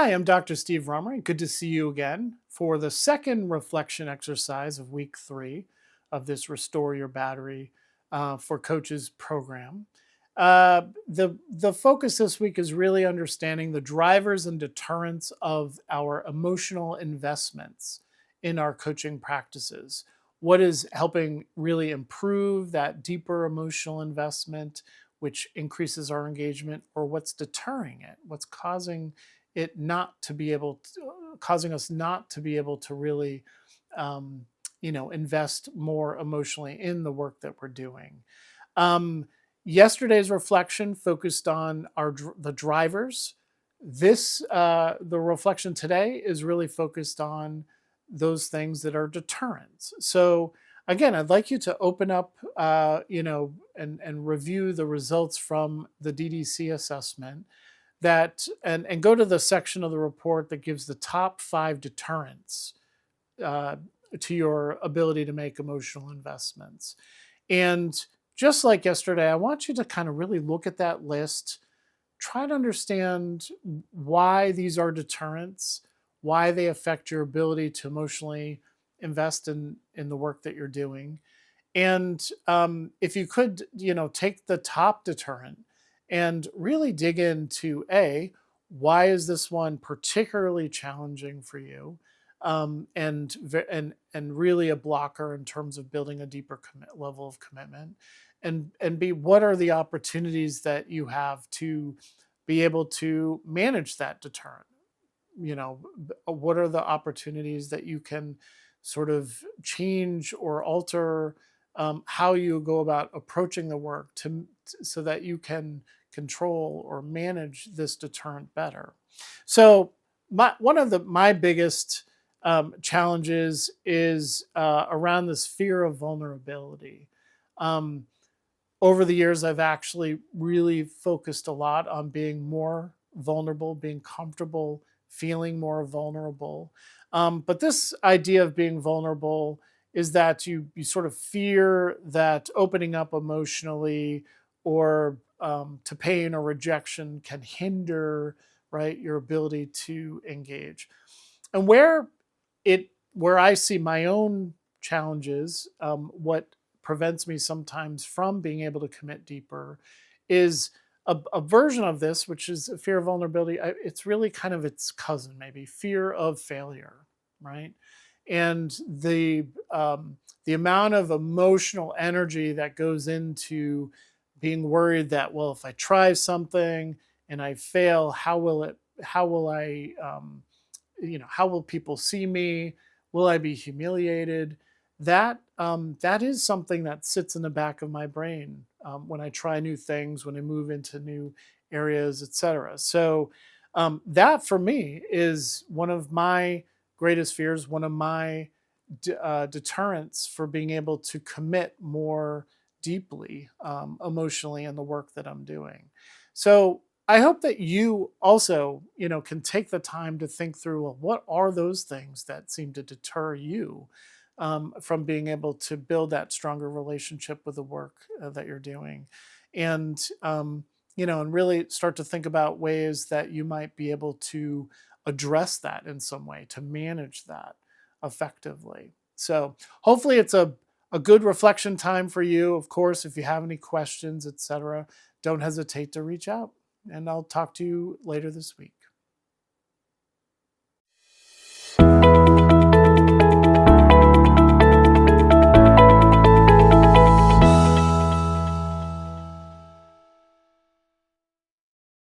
Hi, I'm Dr. Steve Rummer. Good to see you again for the second reflection exercise of week 3 of this Restore Your Battery for Coaches program. The focus this week is really understanding the drivers and deterrents of our emotional investments in our coaching practices. What is helping really improve that deeper emotional investment, which increases our engagement, or what's deterring it? What's it not to be able to, causing us not to be able to really invest more emotionally in the work that we're doing. um, Yesterday's reflection focused on the drivers. The reflection today is really focused on those things that are deterrents. So again, I'd like you to open up and review the results from the DDC assessment, and go to the section of the report that gives the top 5 deterrents uh, to your ability to make emotional investments. And just like yesterday, I want you to kind of really look at that list, try to understand why these are deterrents, why they affect your ability to emotionally invest in the work that you're doing. And if you could, take the top deterrent and really dig into why is this one particularly challenging for you, and really a blocker in terms of building a deeper level of commitment, and B, what are the opportunities that you have to be able to manage that deterrent? What are the opportunities that you can sort of change or alter how you go about approaching the work so that you can control or manage this deterrent better. So one of my biggest challenges is around this fear of vulnerability. Um, Over the years, I've actually really focused a lot on being more vulnerable, being comfortable, feeling more vulnerable. But this idea of being vulnerable is that you sort of fear that opening up emotionally or to pain or rejection can hinder, right, your ability to engage. And where I see my own challenges, what prevents me sometimes from being able to commit deeper is a version of this, which is a fear of vulnerability. It's really kind of its cousin, maybe fear of failure, right? And the amount of emotional energy that goes into being worried that, well, if I try something and I fail, how will I how will people see me? Will I be humiliated? That is something that sits in the back of my brain when I try new things, when I move into new areas, etc. So that for me is one of my greatest fears, one of my deterrents for being able to commit more deeply emotionally in the work that I'm doing. So I hope that you also, can take the time to think through, well, what are those things that seem to deter you from being able to build that stronger relationship with the work that you're doing, and and really start to think about ways that you might be able to address that in some way to manage that effectively. So hopefully it's a good reflection time for you. Of course, if you have any questions, etc., don't hesitate to reach out, and I'll talk to you later this week.